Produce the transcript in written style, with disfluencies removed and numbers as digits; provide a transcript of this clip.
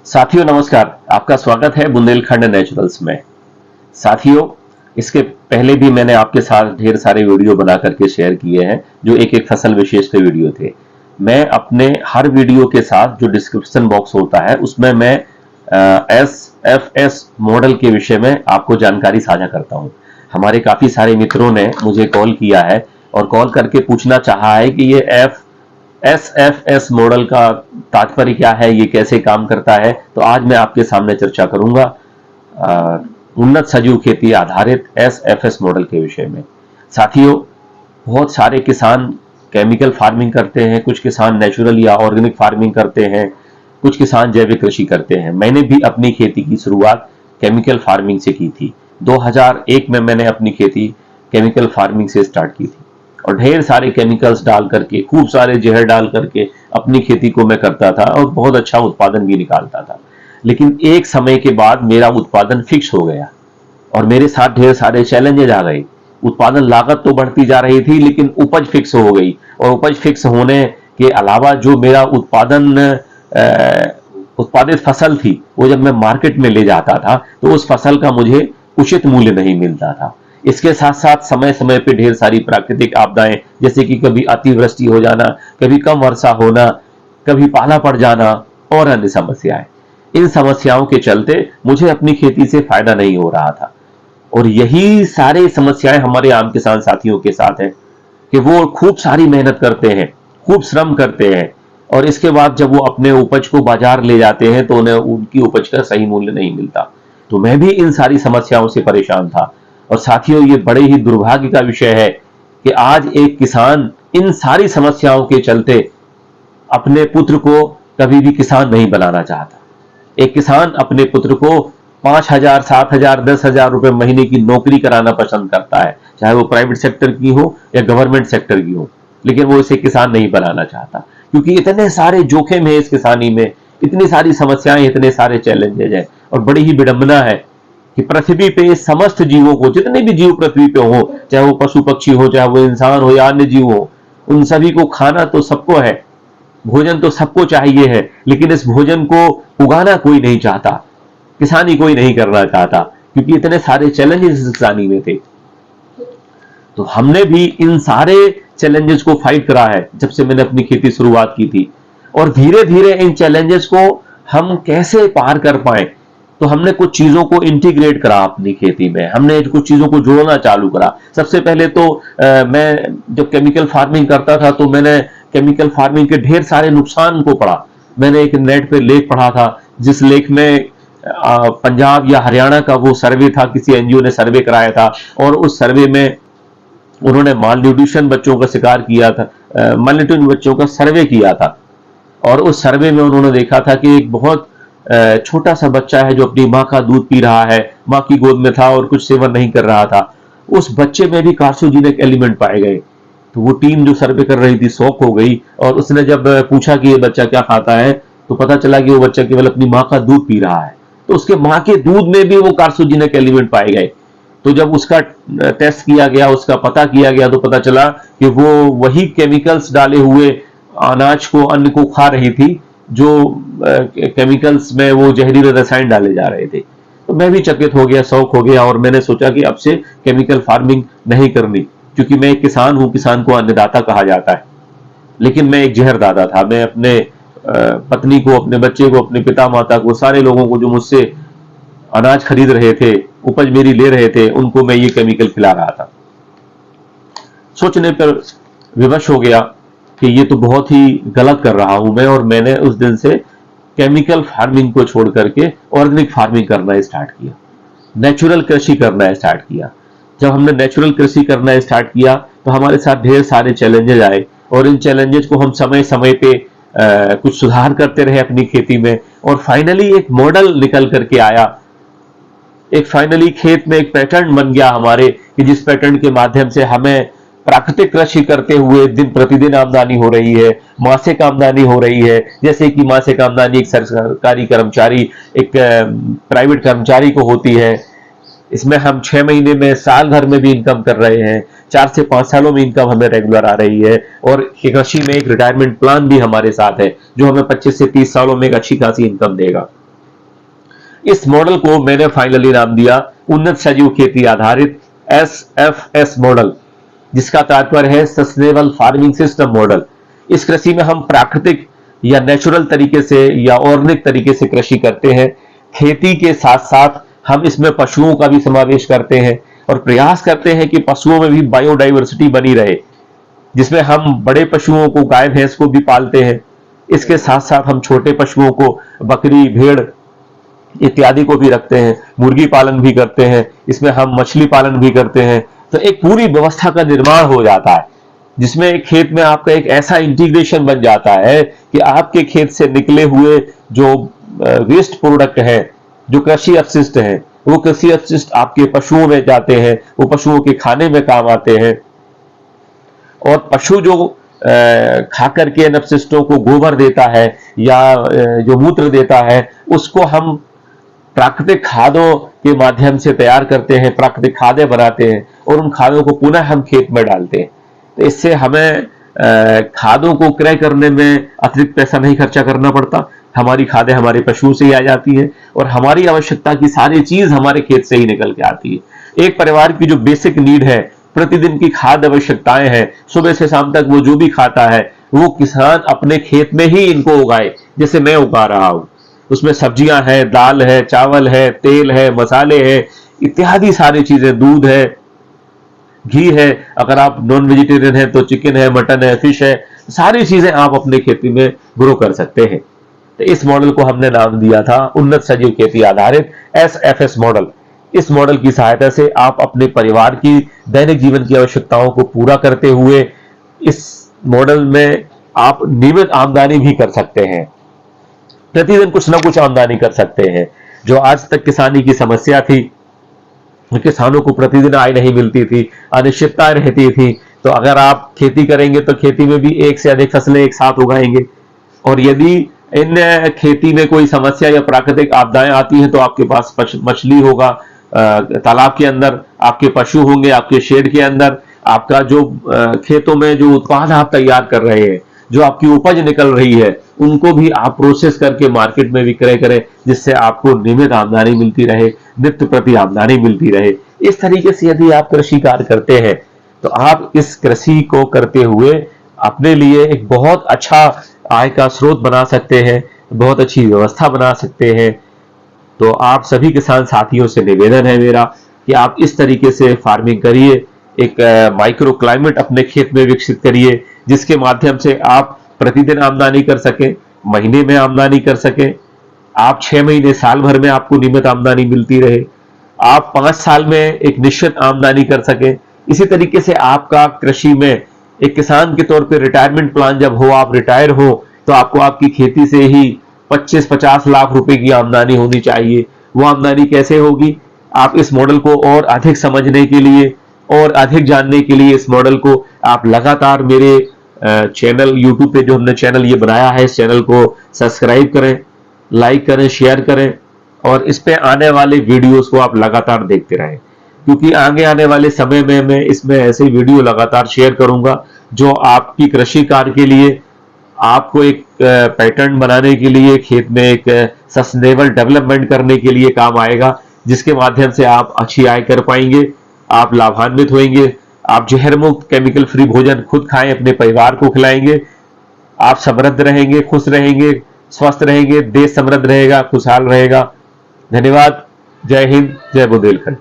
साथियों नमस्कार, आपका स्वागत है बुंदेलखंड नेचुरल्स में। साथियों, इसके पहले भी मैंने आपके साथ ढेर सारे वीडियो बना करके शेयर किए हैं जो एक एक फसल विशेष पे वीडियो थे। मैं अपने हर वीडियो के साथ जो डिस्क्रिप्शन बॉक्स होता है उसमें मैं SFS मॉडल के विषय में आपको जानकारी साझा करता हूं। हमारे काफी सारे मित्रों ने मुझे कॉल किया है और कॉल करके पूछना चाहा है कि ये SFS मॉडल का तात्पर्य क्या है, ये कैसे काम करता है। तो आज मैं आपके सामने चर्चा करूंगा उन्नत सजीव खेती आधारित SFS मॉडल के विषय में। साथियों, बहुत सारे किसान केमिकल फार्मिंग करते हैं, कुछ किसान नेचुरल या ऑर्गेनिक फार्मिंग करते हैं, कुछ किसान जैविक कृषि करते हैं। मैंने भी अपनी खेती की शुरुआत केमिकल फार्मिंग से की थी। 2001 में मैंने अपनी खेती केमिकल फार्मिंग से स्टार्ट की थी और ढेर सारे केमिकल्स डाल करके, खूब सारे जहर डाल करके अपनी खेती को मैं करता था और बहुत अच्छा उत्पादन भी निकालता था। लेकिन एक समय के बाद मेरा उत्पादन फिक्स हो गया और मेरे साथ ढेर सारे चैलेंजेस आ गए। उत्पादन लागत तो बढ़ती जा रही थी लेकिन उपज फिक्स हो गई, और उपज फिक्स होने के अलावा जो मेरा उत्पादित फसल थी वो जब मैं मार्केट में ले जाता था तो उस फसल का मुझे उचित मूल्य नहीं मिलता था। इसके साथ साथ समय समय पे ढेर सारी प्राकृतिक आपदाएं, जैसे कि कभी अतिवृष्टि हो जाना, कभी कम वर्षा होना, कभी पाला पड़ जाना और अन्य समस्याएं। इन समस्याओं के चलते मुझे अपनी खेती से फायदा नहीं हो रहा था। और यही सारे समस्याएं हमारे आम किसान साथियों के साथ है कि वो खूब सारी मेहनत करते हैं, खूब श्रम करते हैं, और इसके बाद जब वो अपने उपज को बाजार ले जाते हैं तो उन्हें उनकी उपज का सही मूल्य नहीं मिलता। तो मैं भी इन सारी समस्याओं से परेशान था। और साथियों, ये बड़े ही दुर्भाग्य का विषय है कि आज एक किसान इन सारी समस्याओं के चलते अपने पुत्र को कभी भी किसान नहीं बनाना चाहता। एक किसान अपने पुत्र को 5,000, 7,000, 10,000 रुपए महीने की नौकरी कराना पसंद करता है, चाहे वो प्राइवेट सेक्टर की हो या गवर्नमेंट सेक्टर की हो, लेकिन वो इसे किसान नहीं बनाना चाहता क्योंकि इतने सारे जोखिम है इस किसानी में, इतनी सारी समस्याएं, इतने सारे चैलेंजेज हैं। और बड़ी ही विडंबना है कि पृथ्वी पे समस्त जीवों को, जितने भी जीव पृथ्वी पे हो, चाहे वो पशु पक्षी हो, चाहे वो इंसान हो या अन्य जीव हो, उन सभी को खाना तो सबको है, भोजन तो सबको चाहिए है, लेकिन इस भोजन को उगाना कोई नहीं चाहता, किसानी कोई नहीं करना चाहता क्योंकि इतने सारे चैलेंजेस इस किसानी में थे। तो हमने भी इन सारे चैलेंजेस को फाइट करा है जब से मैंने अपनी खेती शुरुआत की थी। और धीरे धीरे इन चैलेंजेस को हम कैसे पार कर पाए, तो हमने कुछ चीजों को इंटीग्रेट करा अपनी खेती में, हमने कुछ चीजों को जोड़ना चालू करा। सबसे पहले तो मैं जब केमिकल फार्मिंग करता था तो मैंने केमिकल फार्मिंग के ढेर सारे नुकसान को पढ़ा। मैंने एक नेट पे लेख पढ़ा था जिस लेख में पंजाब या हरियाणा का वो सर्वे था, किसी एनजीओ ने सर्वे कराया था और उस सर्वे में उन्होंने माल न्यूट्रिशन बच्चों का शिकार किया था, माल न्यूट्रिशन बच्चों का सर्वे किया था। और उस सर्वे में उन्होंने देखा था कि एक बहुत छोटा सा बच्चा है जो अपनी माँ का दूध पी रहा है, माँ की गोद में था और कुछ सेवन नहीं कर रहा था। उस बच्चे में भी कार्सिनोजेनिक एलिमेंट पाए गए। तो वो टीम जो सर्वे कर रही थी शॉक हो गई और उसने जब पूछा कि ये बच्चा क्या खाता है तो पता चला कि वो बच्चा केवल अपनी माँ का दूध पी रहा है। तो उसके माँ के दूध में भी वो कार्सिनोजेनिक एलिमेंट पाए गए। तो जब उसका टेस्ट किया गया, उसका पता किया गया, तो पता चला कि वो वही केमिकल्स डाले हुए अनाज को, अन्न को खा रही थी जो केमिकल्स में वो जहरीले रसायन डाले जा रहे थे। तो मैं भी चकित हो गया, शौक हो गया और मैंने सोचा कि अब से केमिकल फार्मिंग नहीं करनी, क्योंकि मैं एक किसान हूं, किसान को अन्नदाता कहा जाता है। लेकिन मैं एक जहर दाता था। मैं अपने पत्नी को, अपने बच्चे को, अपने पिता माता को, सारे लोगों को जो मुझसे अनाज खरीद रहे थे, उपज मेरी ले रहे थे, उनको मैं ये केमिकल खिला रहा था। सोचने पर विवश हो गया कि ये तो बहुत ही गलत कर रहा हूं मैं, और मैंने उस दिन से केमिकल फार्मिंग को छोड़ करके ऑर्गेनिक फार्मिंग करना स्टार्ट किया, नेचुरल कृषि करना स्टार्ट किया। जब हमने नेचुरल कृषि करना स्टार्ट किया तो हमारे साथ ढेर सारे चैलेंजेस आए और इन चैलेंजेस को हम समय समय पे कुछ सुधार करते रहे अपनी खेती में, और फाइनली एक मॉडल निकल करके आया। एक फाइनली खेत में एक पैटर्न बन गया हमारे कि जिस पैटर्न के माध्यम से हमें प्राकृतिक कृषि करते हुए दिन प्रतिदिन आमदनी हो रही है, मासिक आमदनी हो रही है। जैसे कि मासिक आमदनी एक सरकारी कर्मचारी, एक प्राइवेट कर्मचारी को होती है। इसमें हम 6 महीने में, साल भर में भी इनकम कर रहे हैं, 4 से 5 सालों में इनकम हमें रेगुलर आ रही है। और कृषि में एक रिटायरमेंट प्लान भी हमारे साथ है जो हमें 25 से 30 सालों में एक अच्छी खासी इनकम देगा। इस मॉडल को मैंने फाइनली नाम दिया उन्नत सजीव खेती आधारित SFS मॉडल, जिसका तात्पर्य है सस्टेनेबल फार्मिंग सिस्टम मॉडल। इस कृषि में हम प्राकृतिक या नेचुरल तरीके से या ऑर्गेनिक तरीके से कृषि करते हैं। खेती के साथ साथ हम इसमें पशुओं का भी समावेश करते हैं और प्रयास करते हैं कि पशुओं में भी बायोडाइवर्सिटी बनी रहे, जिसमें हम बड़े पशुओं को, गाय भैंस को भी पालते हैं। इसके साथ साथ हम छोटे पशुओं को, बकरी, भेड़ इत्यादि को भी रखते हैं, मुर्गी पालन भी करते हैं, इसमें हम मछली पालन भी करते हैं। तो एक पूरी व्यवस्था का निर्माण हो जाता है, जिसमें एक खेत में आपका एक ऐसा इंटीग्रेशन बन जाता है कि आपके खेत से निकले हुए जो वेस्ट प्रोडक्ट है, जो कृषि अपशिष्ट है, वो कृषि अपशिष्ट आपके पशुओं में जाते हैं, वो पशुओं के खाने में काम आते हैं। और पशु जो खा करके इन अपशिष्टों को गोबर देता है या जो मूत्र देता है, उसको हम प्राकृतिक खादों के माध्यम से तैयार करते हैं, प्राकृतिक खादें बनाते हैं और उन खादों को पुनः हम खेत में डालते हैं। तो इससे हमें खादों को क्रय करने में अतिरिक्त पैसा नहीं खर्चा करना पड़ता। हमारी खादें हमारे पशुओं से ही आ जाती हैं और हमारी आवश्यकता की सारी चीज हमारे खेत से ही निकल के आती है। एक परिवार की जो बेसिक नीड है, प्रतिदिन की खाद्य आवश्यकताएं हैं, सुबह से शाम तक वो जो भी खाता है वो किसान अपने खेत में ही इनको उगाए, जैसे मैं उगा रहा हूं। उसमें सब्जियां हैं, दाल है, चावल है, तेल है, मसाले हैं, इत्यादि सारी चीजें, दूध है, घी है। अगर आप नॉन वेजिटेरियन है तो चिकन है, मटन है, फिश है, सारी चीजें आप अपने खेती में ग्रो कर सकते हैं। तो इस मॉडल को हमने नाम दिया था उन्नत सजीव खेती आधारित SFS मॉडल। इस मॉडल की सहायता से आप अपने परिवार की दैनिक जीवन की आवश्यकताओं को पूरा करते हुए इस मॉडल में आप नियमित आमदनी भी कर सकते हैं, प्रतिदिन कुछ ना कुछ आमदनी कर सकते हैं। जो आज तक किसानी की समस्या थी, किसानों को प्रतिदिन आय नहीं मिलती थी, अनिश्चितता रहती थी, तो अगर आप खेती करेंगे तो खेती में भी एक से अधिक फसलें एक साथ उगाएंगे। और यदि इन खेती में कोई समस्या या प्राकृतिक आपदाएं आती हैं तो आपके पास मछली होगा, तालाब के अंदर आपके पशु होंगे, आपके शेड के अंदर आपका जो खेतों में जो उत्पाद आप तैयार कर रहे हैं, जो आपकी उपज निकल रही है, उनको भी आप प्रोसेस करके मार्केट में विक्रय करें, जिससे आपको नियमित आमदनी मिलती रहे, नित्य प्रति आमदनी मिलती रहे। इस तरीके से यदि आप कृषि कार्य करते हैं तो आप इस कृषि को करते हुए अपने लिए एक बहुत अच्छा आय का स्रोत बना सकते हैं, बहुत अच्छी व्यवस्था बना सकते हैं। तो आप सभी किसान साथियों से निवेदन है मेरा कि आप इस तरीके से फार्मिंग करिए, एक माइक्रो क्लाइमेट अपने खेत में विकसित करिए, जिसके माध्यम से आप प्रतिदिन आमदनी कर सकें, महीने में आमदनी कर सकें, आप 6 महीने, साल भर में आपको नियमित आमदनी मिलती रहे, आप 5 साल में एक निश्चित आमदनी कर सकें। इसी तरीके से आपका कृषि में एक किसान के तौर पे रिटायरमेंट प्लान जब हो, आप रिटायर हो, तो आपको आपकी खेती से ही 25-50 लाख रुपए की आमदनी होनी चाहिए। वो आमदनी कैसे होगी? आप इस मॉडल को और अधिक समझने के लिए और अधिक जानने के लिए इस मॉडल को आप लगातार मेरे चैनल यूट्यूब पे जो हमने चैनल ये बनाया है, इस चैनल को सब्सक्राइब करें, लाइक करें, शेयर करें और इस पे आने वाले वीडियोस को आप लगातार देखते रहें, क्योंकि आगे आने वाले समय में मैं इसमें ऐसे वीडियो लगातार शेयर करूंगा जो आपकी कृषि कार्य के लिए, आपको एक पैटर्न बनाने के लिए, खेत में एक सस्टेनेबल डेवलपमेंट करने के लिए काम आएगा, जिसके माध्यम से आप अच्छी आय कर पाएंगे, आप लाभान्वित होंगे, आप जहर मुक्त केमिकल फ्री भोजन खुद खाएं, अपने परिवार को खिलाएंगे, आप समृद्ध रहेंगे, खुश रहेंगे, स्वस्थ रहेंगे, देश समृद्ध रहेगा, खुशहाल रहेगा। धन्यवाद। जय हिंद, जय बुंदेलखंड।